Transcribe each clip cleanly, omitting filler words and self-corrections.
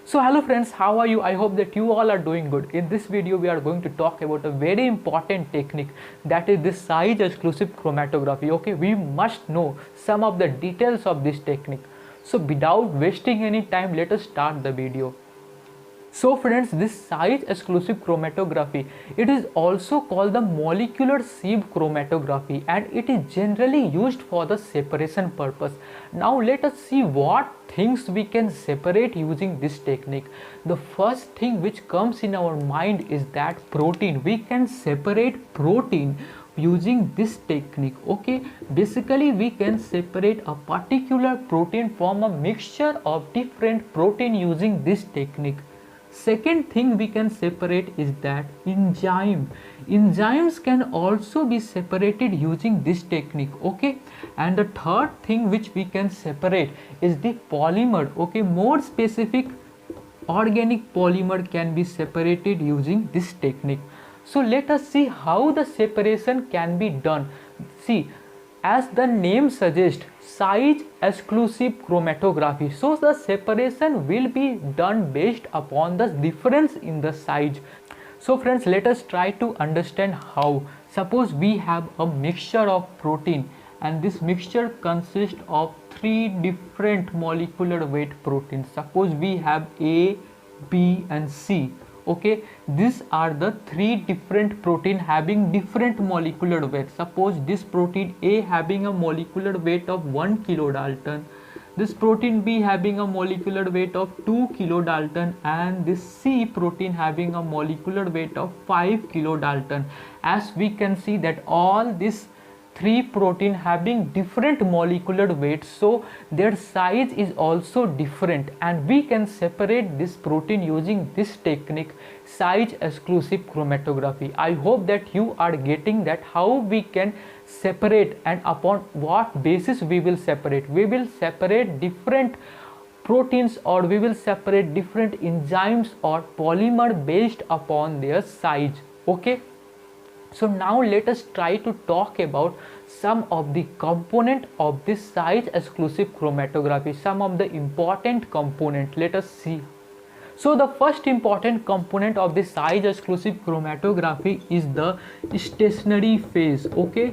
So hello friends, how are you? I hope that you all are doing good. In this video we are going to talk about a very important technique, that is this size exclusive chromatography. Okay, we must know some of the details of this technique. So without wasting any time, let us start the video. So friends, this size exclusive chromatography, it is also called the molecular sieve chromatography, and it is generally used for the separation purpose. Now let us see what things we can separate using this technique. The first thing which comes in our mind is that protein. We can separate protein using this technique. Okay, basically we can separate a particular protein from a mixture of different protein using this technique. Second thing we can separate is that enzymes can also be separated using this technique. Okay, and the third thing which we can separate is the polymer. Okay, more specific, organic polymer can be separated using this technique. So let us see how the separation can be done. See, as the name suggests, size exclusive chromatography, so the separation will be done based upon the difference in the size. So friends, let us try to understand how. Suppose we have a mixture of protein, and this mixture consists of three different molecular weight proteins. Suppose we have A, B and C. Okay, these are the three different protein having different molecular weight. Suppose this protein A having a molecular weight of 1 kilodalton, this protein B having a molecular weight of 2 kilodalton, and this C protein having a molecular weight of 5 kilodalton. As we can see that all these three protein having different molecular weight, so their size is also different, and we can separate this protein using this technique, size exclusive chromatography. I hope that you are getting that how we can separate and upon what basis we will separate. We will separate different proteins, or we will separate different enzymes or polymer based upon their size. Okay, so now let us try to talk about some of the component of this size exclusive chromatography, some of the important component. Let us see. So the first important component of the size exclusive chromatography is the stationary phase. Okay,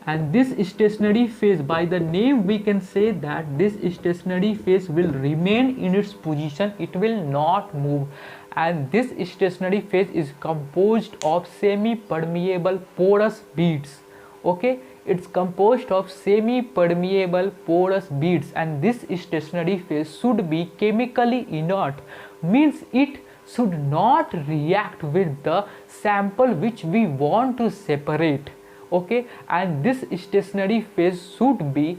and this stationary phase, by the name we can say that this stationary phase will remain in its position, it will not move. And this stationary phase is composed of semi-permeable porous beads. Okay, it's composed of semi-permeable porous beads, and this stationary phase should be chemically inert, means it should not react with the sample which we want to separate. Okay, and this stationary phase should be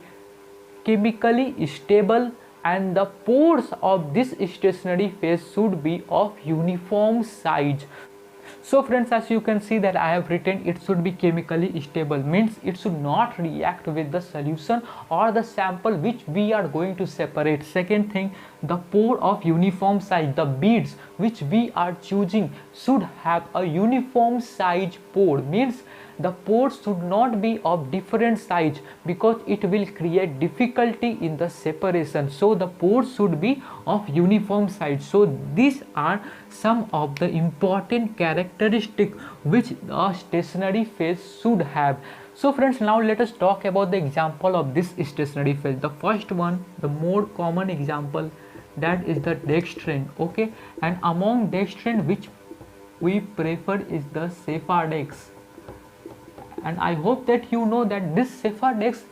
chemically stable, and the pores of this stationary phase should be of uniform size. So friends, as you can see that I have written it should be chemically stable, means it should not react with the solution or the sample which we are going to separate. Second thing, the pore of uniform size, the beads which we are choosing should have a uniform size pore, means the pores should not be of different size because it will create difficulty in the separation. So the pores should be of uniform size. So these are some of the important characteristics which the stationary phase should have. So friends, now let us talk about the example of this stationary phase. The first one, the more common example, that is the dextran. Okay, and among dextran which we prefer is the Cefadex. And I hope that you know that this Cefadex,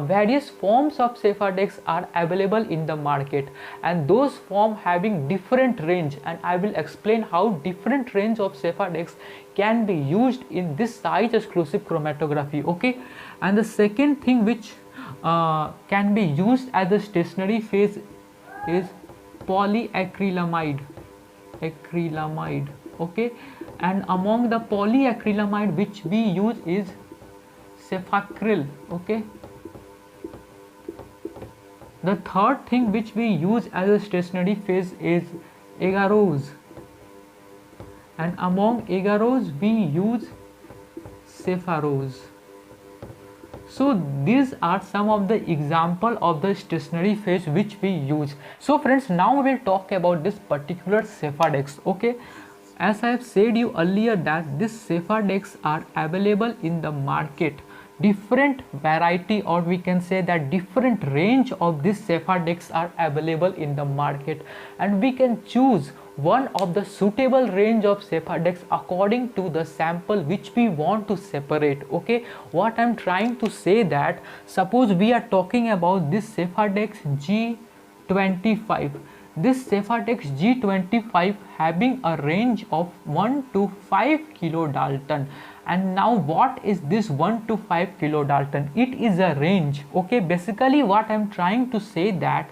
various forms of Cefadex are available in the market, and those form having different range, and I will explain how different range of Cefadex can be used in this size exclusive chromatography. Okay, and the second thing which can be used as a stationary phase is polyacrylamide. Okay, and among the polyacrylamide which we use is cefacryl. Okay, the third thing which we use as a stationary phase is agarose, and among agarose we use cefarose. So these are some of the example of the stationary phase which we use. So friends, now we will talk about this particular Sephardex. Okay, as I have said you earlier that these Sephardex are available in the market. Different variety, or we can say that different range of these Sephardex are available in the market, and we can choose one of the suitable range of Sephardex according to the sample which we want to separate. Okay, what I'm trying to say that, suppose we are talking about this Sephardex G25. This Sephardex G25 having a range of 1 to 5 kilodalton. And now what is this 1 to 5 kilodalton? It is a range. Okay, basically what I'm trying to say that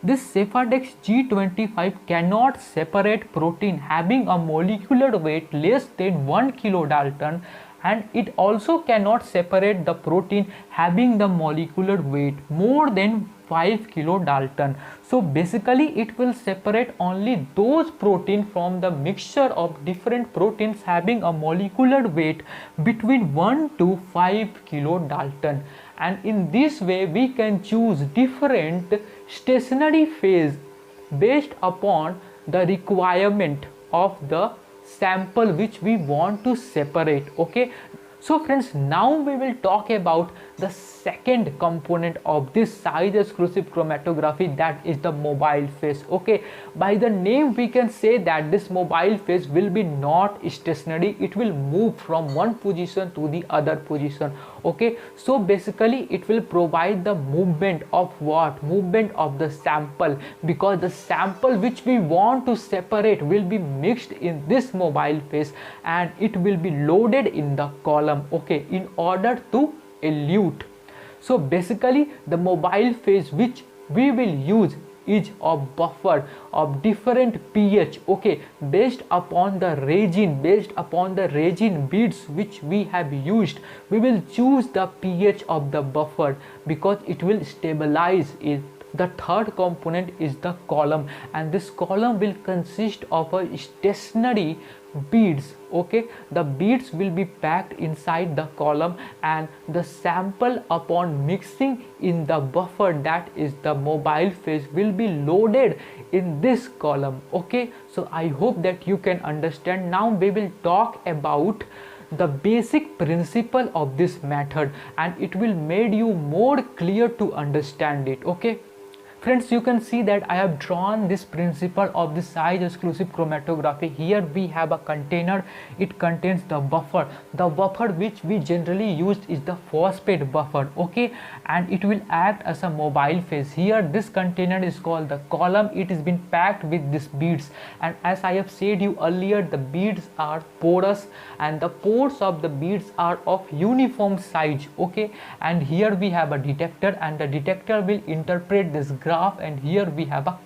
this Sephardex G25 cannot separate protein having a molecular weight less than 1 kilodalton, and it also cannot separate the protein having the molecular weight more than 5 kilodalton. So basically it will separate only those protein from the mixture of different proteins having a molecular weight between 1 to 5 kilodalton. And in this way we can choose different stationary phase based upon the requirement of the sample which we want to separate. Okay, so friends, now we will talk about the second component of this size exclusive chromatography, that is the mobile phase. Okay, by the name we can say that this mobile phase will be not stationary, it will move from one position to the other position. Okay, so basically it will provide the movement of what? Movement of the sample, because the sample which we want to separate will be mixed in this mobile phase and it will be loaded in the column. Okay, in order to elute. So basically the mobile phase which we will use is of buffer of different pH. Okay, based upon the resin beads which we have used, we will choose the pH of the buffer because it will stabilize it. The third component is the column, and this column will consist of a stationary beads. Okay, the beads will be packed inside the column and the sample upon mixing in the buffer, that is the mobile phase, will be loaded in this column. Okay, so I hope that you can understand. Now we will talk about the basic principle of this method and it will make you more clear to understand it. Okay friends, you can see that I have drawn this principle of the size exclusive chromatography. Here we have a container, it contains the buffer. The buffer which we generally use is the phosphate buffer. Okay, and it will act as a mobile phase. Here this container is called the column, it is been packed with these beads, and as I have said you earlier, the beads are porous and the pores of the beads are of uniform size. Okay, and here we have a detector and the detector will interpret this graph, and here we have a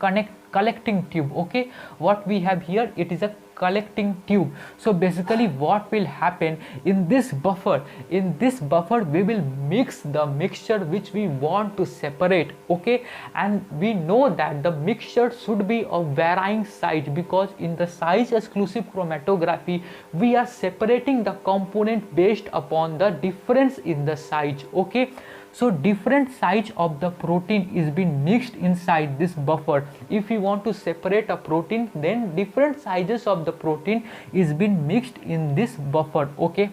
collecting tube. Okay, what we have here, it is a collecting tube. So basically what will happen in this buffer, we will mix the mixture which we want to separate. Okay, and we know that the mixture should be of varying size, because in the size exclusive chromatography we are separating the component based upon the difference in the size. Okay, so different size of the protein is being mixed inside this buffer. If you want to separate a protein, then different sizes of the protein is being mixed in this buffer. Okay,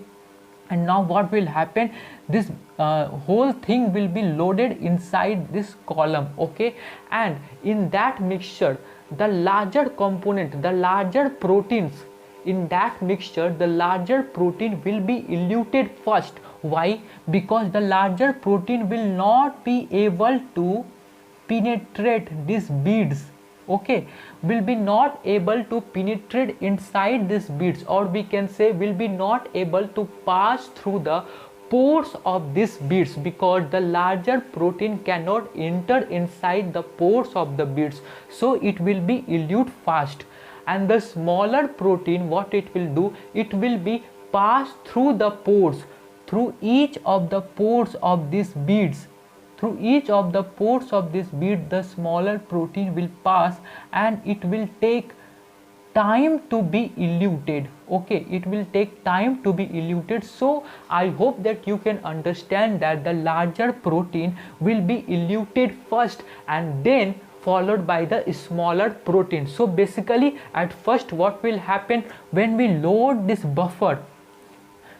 and now what will happen, this whole thing will be loaded inside this column. Okay, and in that mixture, the larger component, the larger proteins in that mixture, the larger protein will be eluted first. Why? Because the larger protein will not be able to penetrate these beads. Okay, will be not able to penetrate inside these beads, or we can say will be not able to pass through the pores of these beads, because the larger protein cannot enter inside the pores of the beads, so it will be elute fast. And the smaller protein, what it will do, it will be passed through the pores, through each of the pores of these beads. Through each of the pores of this bead, the smaller protein will pass and it will take time to be eluted. okay, it will take time to be eluted. So I hope that you can understand that the larger protein will be eluted first and then followed by the smaller protein. So basically at first what will happen when we load this buffer,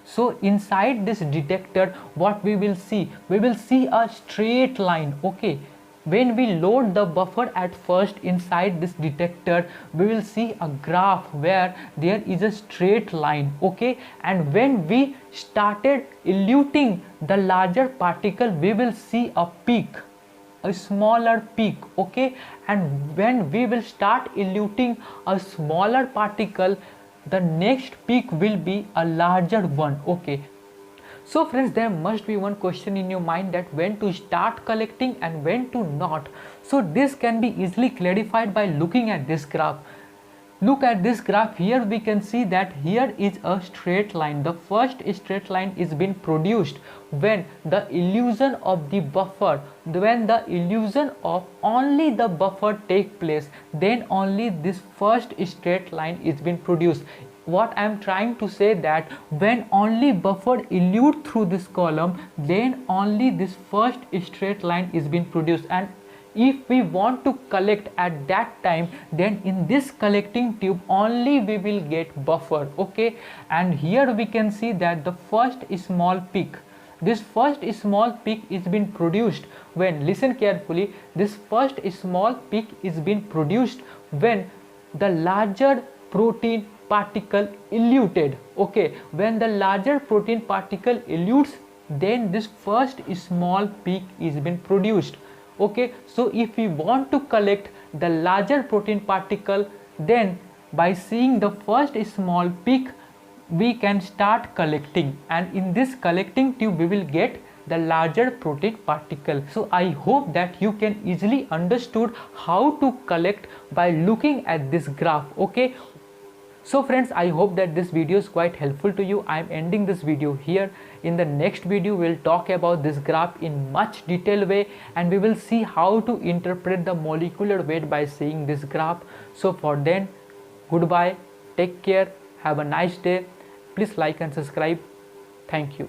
so inside this detector what we will see a straight line, okay. When we load the buffer at first inside this detector, we will see a graph where there is a straight line, okay. And when we started eluting the larger particle, we will see a peak, a smaller peak, okay. And when we will start eluting a smaller particle, the next peak will be a larger one, okay. So friends, there must be one question in your mind, that when to start collecting and when to not. So this can be easily clarified by looking at this graph. Look at this graph. Here we can see that here is a straight line. The first straight line is being produced when the illusion of the buffer, when the illusion of only the buffer take place, then only this first straight line is being produced. What I am trying to say, that when only buffer elude through this column, then only this first straight line is being produced. And if we want to collect at that time, then in this collecting tube only we will get buffer, okay. And here we can see that the first small peak, this first small peak is being produced when, listen carefully, this first small peak is being produced when the larger protein particle eluted, okay. When the larger protein particle elutes, then this first small peak is being produced, okay. So if we want to collect the larger protein particle, then by seeing the first small peak we can start collecting, and in this collecting tube we will get the larger protein particle. So I hope that you can easily understood how to collect by looking at this graph, okay. So friends, I hope that this video is quite helpful to you. I am ending this video here. In the next video we'll talk about this graph in much detailed way, and we will see how to interpret the molecular weight by seeing this graph. So for then, goodbye, take care, have a nice day. Please like and subscribe. Thank you.